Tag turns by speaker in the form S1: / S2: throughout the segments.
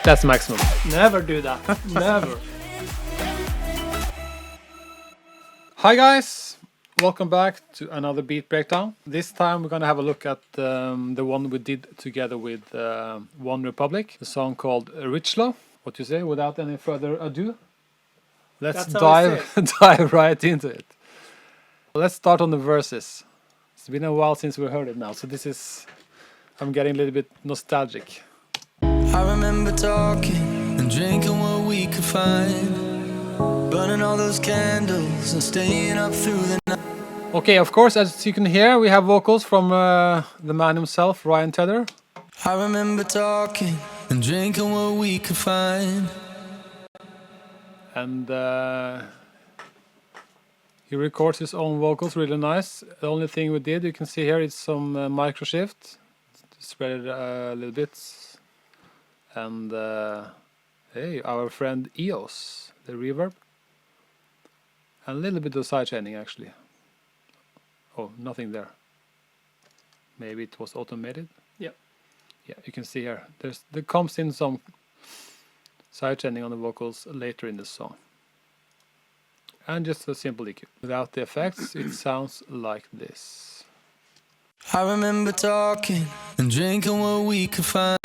S1: That's maximum.
S2: Never do that. Never.
S1: Hi guys, welcome back to another beat breakdown. This time we're gonna have a look at the one we did together with One Republic, the song called Richlow. What do you say? Without any further ado, let's dive right into it. Let's start on the verses. It's been a while since we heard it now, so I'm getting a little bit nostalgic.
S3: I remember talking and drinking what we could find, burning all those candles and staying up through the night.
S1: Okay, of course, as you can hear, we have vocals from the man himself, Ryan Tedder.
S3: I remember talking and drinking what we could find.
S1: And he records his own vocals really nice. The only thing we did, you can see here, is some micro shift to spread it a little bit. And hey, our friend EOS, the reverb. And a little bit of sidechaining actually. Oh, nothing there. Maybe it was automated.
S2: Yep.
S1: Yeah, you can see here. There comes in some sidechaining on the vocals later in the song. And just a simple EQ. Without the effects, it sounds like this.
S3: I remember talking and drinking what we could find.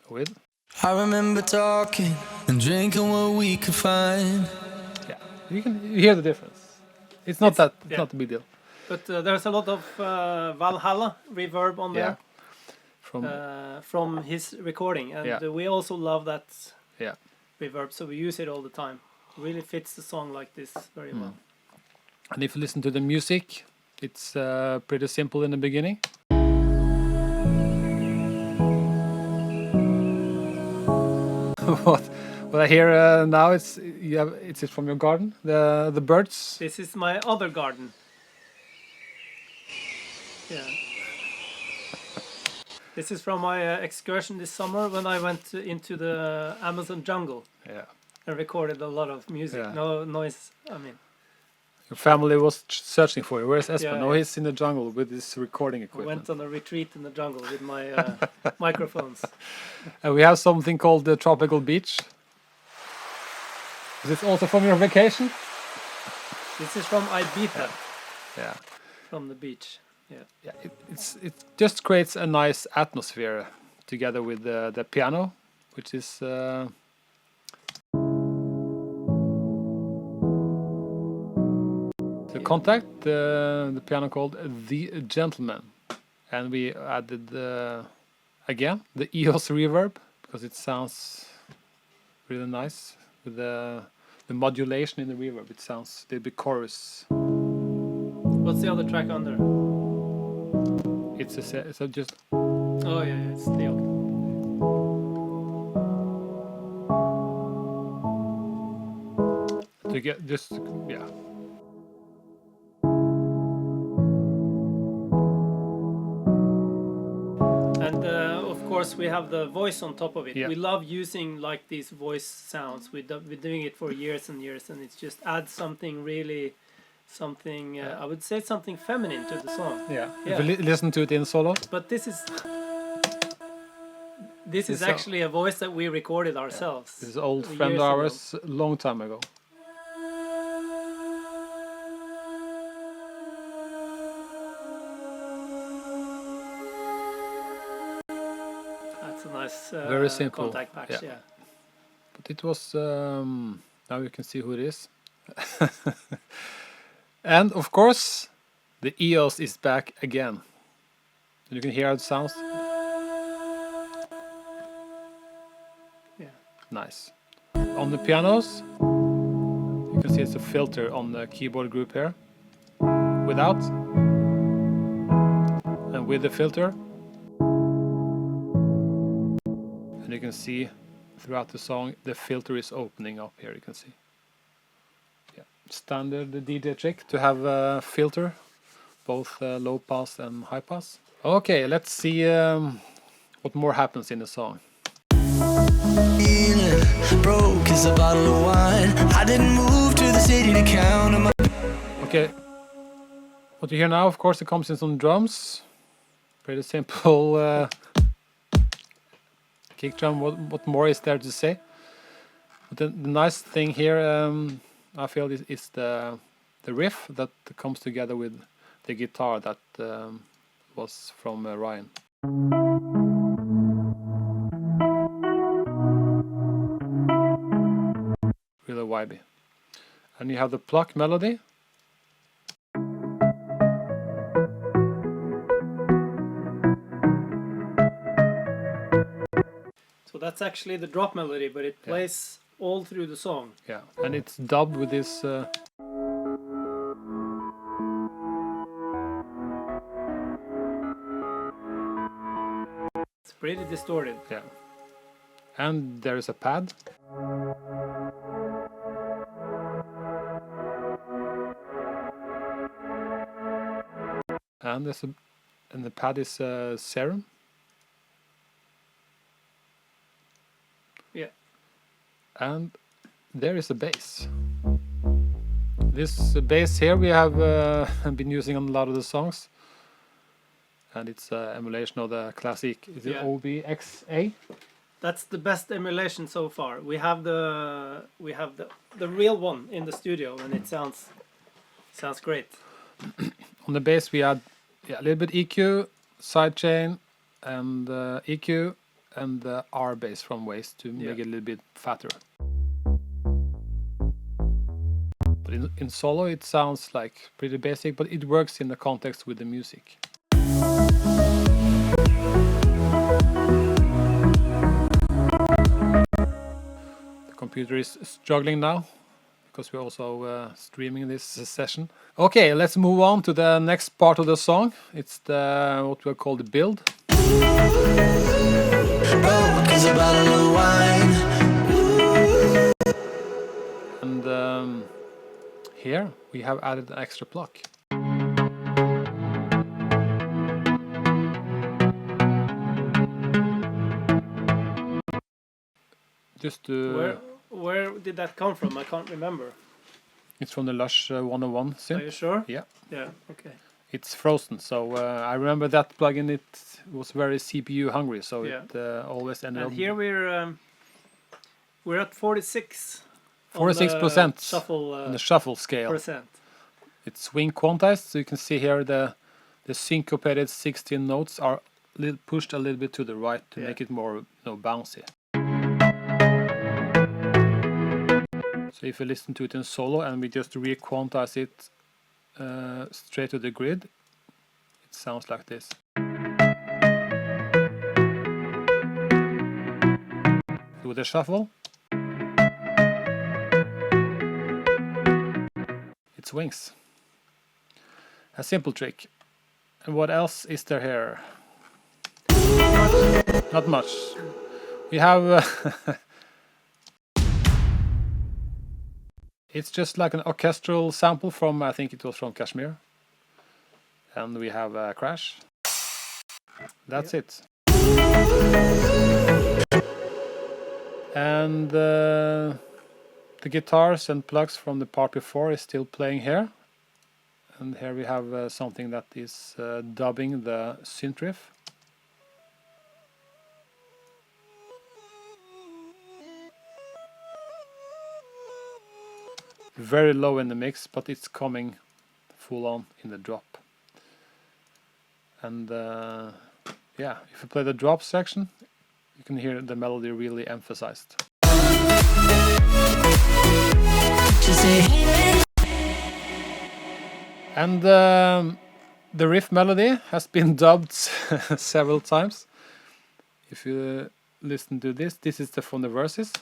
S1: With?
S3: I remember talking and drinking what we could find.
S1: Yeah, you hear the difference. It's not a big deal.
S2: But there's a lot of Valhalla reverb on there from his recording, and we also love that reverb, so we use it all the time. It really fits the song like this very well.
S1: And if you listen to the music, it's pretty simple in the beginning. What I hear now it's from your garden, the birds.
S2: This is my other garden. Yeah. This is from my excursion this summer when I went into the Amazon jungle.
S1: Yeah.
S2: And recorded a lot of music.
S1: Yeah.
S2: No noise. I mean.
S1: Your family was searching for you. Where's Espen?
S2: Yeah,
S1: No, he's in the jungle with his recording equipment.
S2: I went on a retreat in the jungle with my microphones.
S1: And we have something called the Tropical Beach. Is this also from your vacation?
S2: This is from Ibiza.
S1: Yeah.
S2: From the beach. Yeah.
S1: Yeah. It just creates a nice atmosphere together with the piano, which is. The Contact, the piano called The Gentleman, and we added again the EOS reverb because it sounds really nice with the modulation in the reverb. It sounds a little bit chorus.
S2: What's the other track under?
S1: It's just.
S2: Oh yeah, it's the octave.
S1: To get just
S2: And of course we have the voice on top of it.
S1: Yeah.
S2: We love using like these voice sounds. We're doing it for years and years, and it just adds something really, I would say something feminine to the song.
S1: Yeah. If you listen to it in solo.
S2: But this is actually a voice that we recorded ourselves.
S1: This is an old friend of ours, a long time ago.
S2: That's a nice
S1: very simple
S2: contact patch, yeah.
S1: But it was now you can see who it is. And of course the EOS is back again. You can hear how it sounds.
S2: Yeah.
S1: Nice. On the pianos you can see it's a filter on the keyboard group here. Without and with the filter. And you can see throughout the song the filter is opening up here, you can see. Yeah. Standard DJ trick to have a filter, both low pass and high pass. Okay, let's see what more happens in the song.
S3: Broke as a bottle of wine. I didn't move to the city to count my.
S1: Okay. What you hear now, of course, it comes in some drums. Pretty simple kick drum. What more is there to say? But the nice thing here, I feel, is the riff that comes together with the guitar that was from Ryan. Really vibey. And you have the pluck melody.
S2: So that's actually the drop melody, but it plays all through the song.
S1: Yeah, and it's dubbed with this.
S2: It's pretty distorted.
S1: Yeah. And there is a pad. And the pad is serum.
S2: Yeah.
S1: And there is a bass. This bass here we have been using on a lot of the songs, and it's an emulation of the classic. Is it OBXA?
S2: That's the best emulation so far. We have the real one in the studio, and it sounds great.
S1: On the bass we add a little bit EQ, sidechain, and EQ, and the R bass from Waze to make it a little bit fatter. But in solo it sounds like pretty basic, but it works in the context with the music. The computer is struggling now because we're also streaming this session. Okay, let's move on to the next part of the song. It's what we call the build. And here we have added an extra pluck. Just to...
S2: Where did that come from? I can't remember.
S1: It's from the Lush 101 synth.
S2: Are you sure?
S1: Yeah.
S2: Yeah, okay.
S1: It's frozen, so I remember that plugin, it was very CPU hungry, so it always ended up...
S2: And here we're at 46.
S1: 46%
S2: shuffle,
S1: on the shuffle scale.
S2: Percent.
S1: It's swing quantized, so you can see here the syncopated 16 notes are pushed a little bit to the right to make it more bouncy. So if you listen to it in solo and we just re-quantize it straight to the grid, it sounds like this. With the shuffle, it swings. A simple trick. And what else is there here? Not much. We have it's just like an orchestral sample from, I think it was from Kashmir. And we have a crash. That's it. And the guitars and plugs from the part before is still playing here. And here we have something that is dubbing the synth riff. Very low in the mix, but it's coming full on in the drop. And yeah, if you play the drop section, you can hear the melody really emphasized. And the riff melody has been dubbed several times. If you listen to this is from the verses.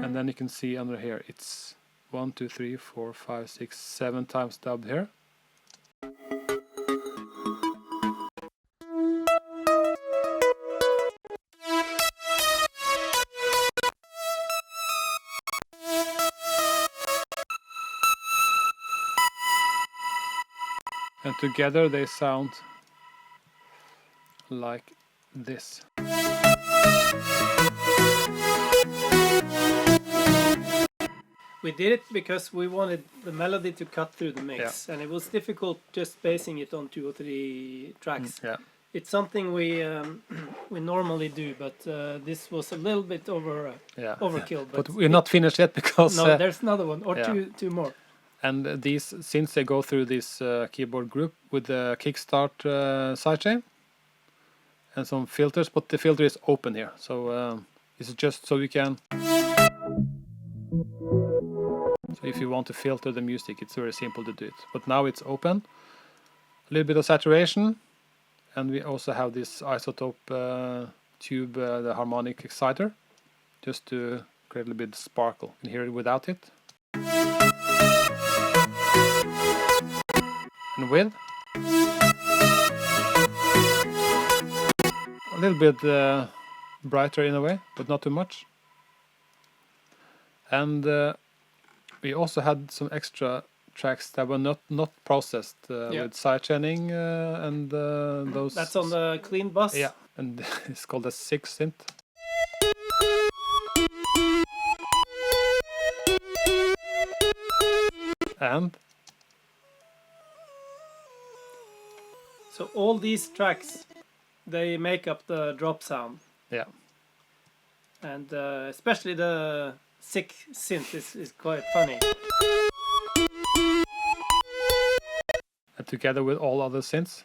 S1: And then you can see under here it's 1, 2, 3, 4, 5, 6, 7 times dubbed here. And together they sound like this.
S2: We did it because we wanted the melody to cut through the mix, and it was difficult just basing it on 2 or 3 tracks. It's something we we normally do, but this was a little bit overkill.
S1: But we're not finished yet because
S2: no, there's another one or
S1: yeah.
S2: two more.
S1: And these, since they go through this keyboard group with the kickstart sidechain and some filters, but the filter is open here, so it's just so you can. So if you want to filter the music, it's very simple to do it. But now it's open. A little bit of saturation, and we also have this isotope tube, the harmonic exciter, just to create a little bit of sparkle. You can hear it without it. And with. A little bit brighter in a way, but not too much. And we also had some extra tracks that were not processed with sidechaining and those.
S2: That's on the clean bus.
S1: Yeah, and it's called a 6 synth. And
S2: so all these tracks, they make up the drop sound.
S1: Yeah.
S2: And especially the 6 synth is quite funny.
S1: And together with all other synths.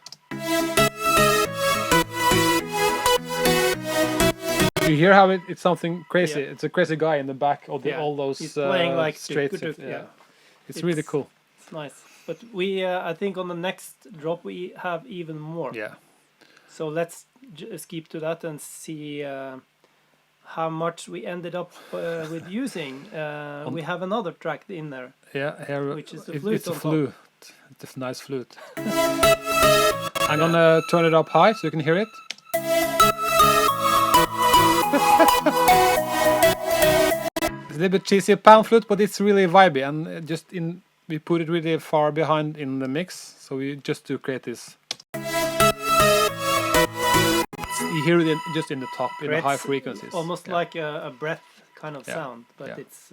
S1: You hear how it's something crazy. Yeah. It's a crazy guy in the back of all those
S2: He's playing like
S1: straight synths. Yeah. It's really cool.
S2: It's nice. But we, I think on the next drop we have even more.
S1: Yeah.
S2: So let's skip to that and see how much we ended up with using. We have another track in there.
S1: Yeah, here
S2: which is the flute.
S1: It's a flute. It's a nice flute. I'm gonna turn it up high so you can hear it. It's a little bit cheesy pan flute, but it's really vibey, and we put it really far behind in the mix, so we just to create this. You hear it just in the top, in the high frequencies.
S2: Almost like a breath kind of sound, but it's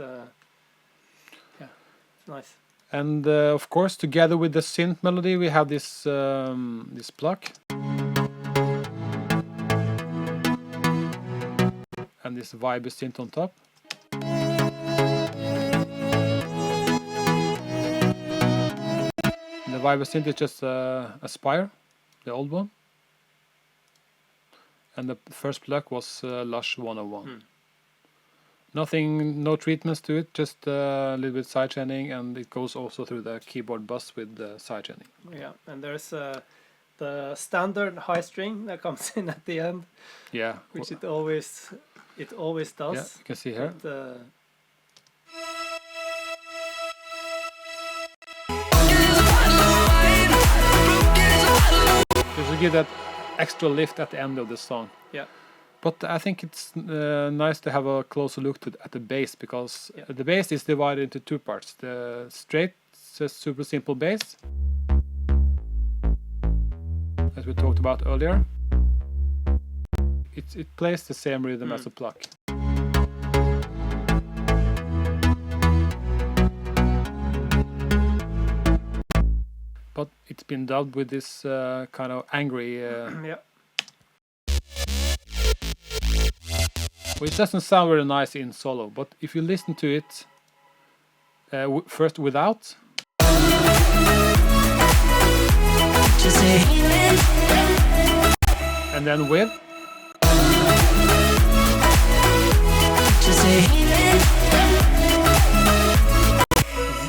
S2: it's nice.
S1: And of course, together with the synth melody, we have this this pluck. And this vibey synth on top. And the vibey synth is just a Spire, the old one. And the first pluck was Lush 101. Nothing, no treatments to it, just a little bit sidechaining, and it goes also through the keyboard bus with the sidechaining.
S2: Yeah, and there's the standard high string that comes in at the end.
S1: Yeah,
S2: which it always does.
S1: Yeah, you can see here.
S2: But,
S1: just to give that extra lift at the end of the song.
S2: Yeah.
S1: But I think it's nice to have a closer look at the bass, because the bass is divided into two parts. The straight, super simple bass, as we talked about earlier. It plays the same rhythm as a pluck. But it's been dubbed with this kind of angry... Which doesn't sound very nice in solo, but if you listen to it first without, and then with,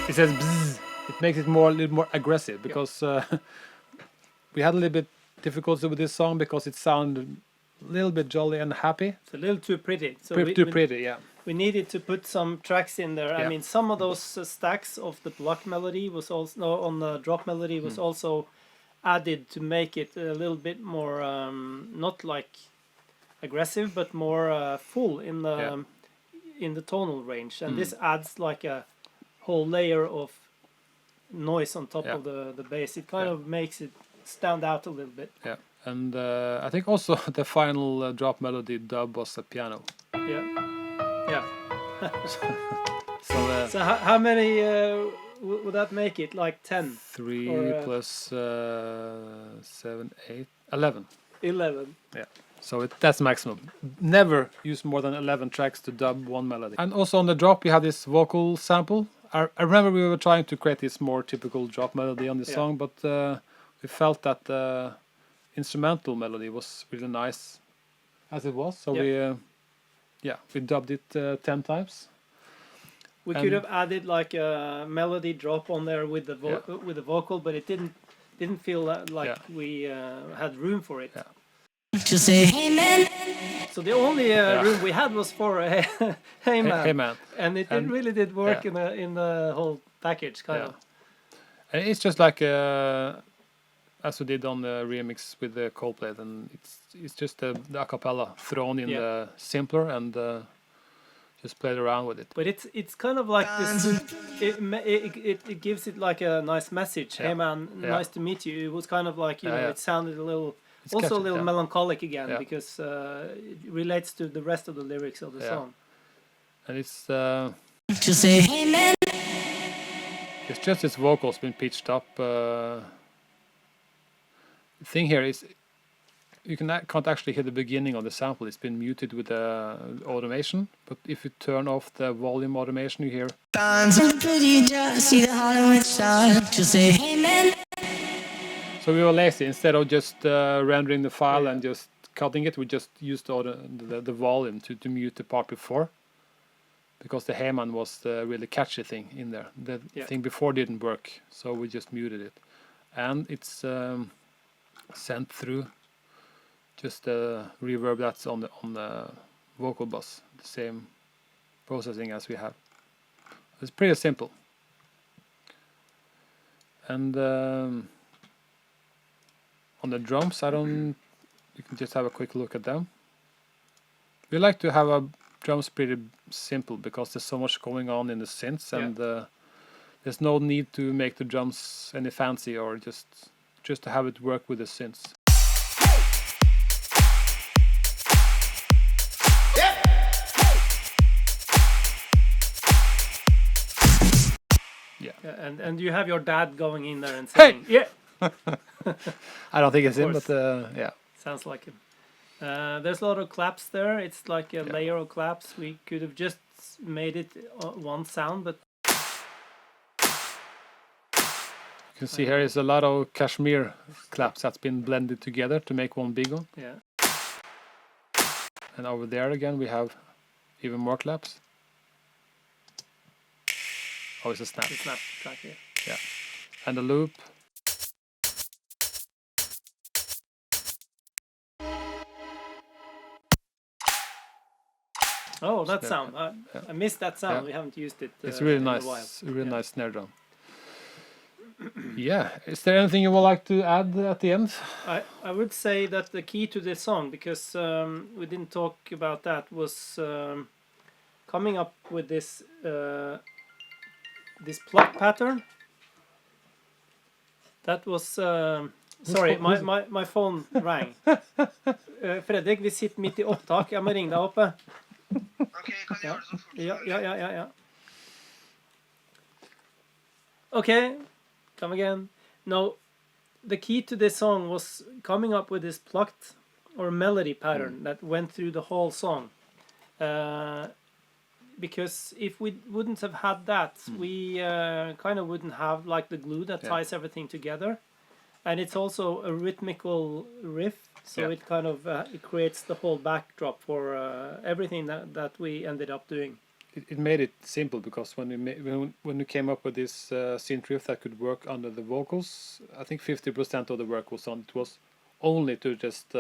S1: it says bzzz. It makes it a little more aggressive, because we had a little bit difficulty with this song because it sounded a little bit jolly and happy.
S2: It's a little too pretty. So
S1: too pretty, yeah.
S2: We needed to put some tracks in there. I mean, some of those stacks of the block melody was also on the drop melody was also added to make it a little bit more not like aggressive, but more full in the tonal range. And this adds like a whole layer of noise on top of the bass. It kind of makes it stand out a little bit.
S1: Yeah. And I think also the final drop melody dub was a piano.
S2: Yeah.
S1: So
S2: how many would that make it? Like 10?
S1: 3 plus 7, 8, 11.
S2: 11.
S1: Yeah. So that's maximum. Never use more than 11 tracks to dub one melody. And also on the drop, we have this vocal sample. I remember we were trying to create this more typical drop melody on the song, but we felt that the instrumental melody was really nice as it was. So we dubbed it 10 times.
S2: We could have added like a melody drop on there with the with the vocal, but it didn't feel like we had room for it.
S1: Yeah.
S3: Just say hey man.
S2: So the only room we had was for hey man.
S1: Hey man.
S2: And it really did work in the whole package kind of.
S1: And it's just like as we did on the remix with the Coldplay, and it's just the acapella thrown in the simpler and just played around with it.
S2: But it's kind of like this. It gives it like a nice message. Hey man, nice to meet you. It was kind of like it sounded a little. It's also catchy, a little melancholic again because it relates to the rest of the lyrics of the song.
S1: And it's
S3: just say hey man.
S1: It's just its vocals been pitched up. The thing here is you can't actually hear the beginning of the sample. It's been muted with the automation. But if you turn off the volume automation, you hear.
S3: Just say hey man.
S1: So we were lazy. Instead of just rendering the file and just cutting it, we just used the volume to mute the part before. Because the Heyman was the really catchy thing in there. The thing before didn't work, so we just muted it. And it's sent through just the reverb that's on the vocal bus. The same processing as we have. It's pretty simple. And on the drums, you can just have a quick look at them. We like to have our drums pretty simple because there's so much going on in the synths, and there's no need to make the drums any fancy or just to have it work with the synths.
S2: And you have your dad going in there and saying, "Hey!"
S1: I don't think it's him, but yeah.
S2: Sounds like him. There's a lot of claps there. It's like a layer of claps. We could have just made it one sound, but
S1: you can see here is a lot of Kashmir claps that's been blended together to make one big one.
S2: Yeah.
S1: And over there again we have even more claps. Oh, it's a snap.
S2: It's a snap track here.
S1: Yeah. And a loop.
S2: Oh, that sound! I missed that sound.
S1: Yeah.
S2: We haven't used it.
S1: It's really nice. Really nice snare drum. Yeah. Is there anything you would like to add at the end?
S2: I would say that the key to this song, because we didn't talk about that, was coming up with this this pluck pattern. That was sorry, my phone rang. Fredrik, vi sitter midt i opptak. Jeg må ringe deg oppe.
S4: Okay, kan gjøre det så fort.
S2: Ja. Okay, come again. No, the key to this song was coming up with this plucked or melody pattern that went through the whole song. Because if we wouldn't have had that, we kind of wouldn't have like the glue that ties everything together. And it's also a rhythmical riff, so it kind of it creates the whole backdrop for everything that we ended up doing.
S1: It made it simple because when we came up with this synth riff that could work under the vocals, I think 50% of the work was on. It was only to just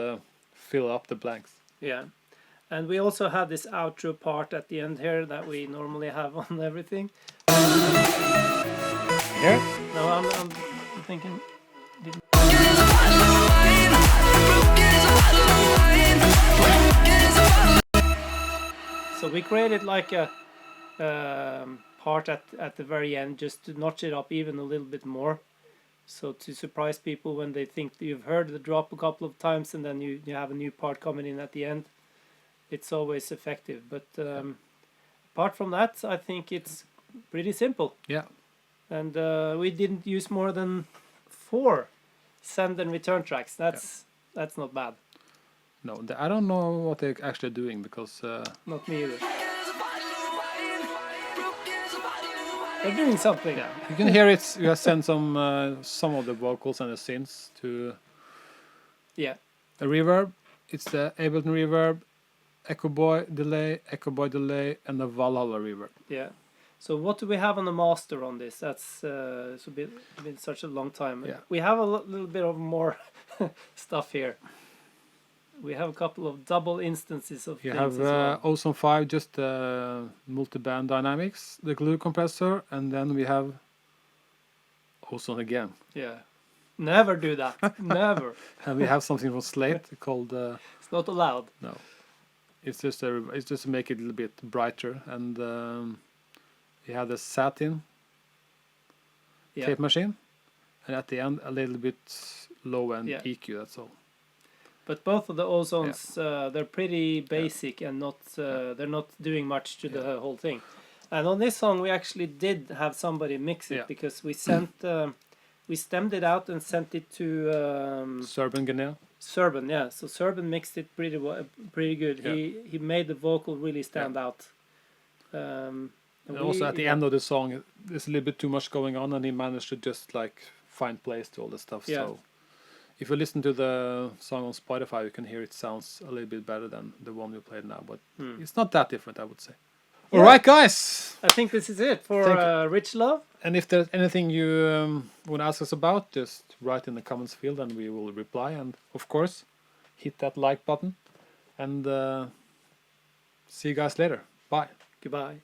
S1: fill up the blanks.
S2: Yeah, and we also had this outro part at the end here that we normally have on everything.
S1: Here?
S2: No, I'm thinking. So we created like a part at the very end just to notch it up even a little bit more. So to surprise people when they think that you've heard the drop a couple of times and then you have a new part coming in at the end. It's always effective. But apart from that, I think it's pretty simple.
S1: Yeah.
S2: And we didn't use more than 4 send and return tracks. That's not bad.
S1: No, I don't know what they're actually doing because...
S2: Not me either. They're doing something.
S1: Yeah, you can hear it. You have sent some of the vocals and the synths to a reverb. It's the Ableton reverb, Echo Boy delay, and the Valhalla reverb.
S2: Yeah. So what do we have on the master on this? That's it's been such a long time.
S1: Yeah.
S2: We have a little bit of more stuff here. We have a couple of double instances of
S1: You
S2: things
S1: have
S2: as well.
S1: Ozone 5, just multi-band dynamics, the glue compressor, and then we have Ozone again.
S2: Yeah. Never do that. Never.
S1: And we have something from Slate called...
S2: It's not allowed.
S1: No. It's just to make it a little bit brighter. And you have the satin tape machine. And at the end, a little bit low-end EQ, that's all.
S2: But both of the Ozones, they're pretty basic and not they're not doing much to the whole thing. And on this song, we actually did have somebody mix it because we sent we stemmed it out and sent it to
S1: Serban Guinea.
S2: Serban, yeah. So Serban mixed it pretty good.
S1: Yeah.
S2: He made the vocal really stand out.
S1: And also at the end of the song, there's a little bit too much going on, and he managed to just like find place to all the stuff.
S2: Yeah.
S1: So if you listen to the song on Spotify, you can hear it sounds a little bit better than the one we played now, but it's not that different, I would say.
S2: Yeah.
S1: All right, guys.
S2: I think this is it for Rich Love.
S1: And if there's anything you want to ask us about, just write in the comments field and we will reply. And of course, hit that like button. And see you guys later. Bye.
S2: Goodbye.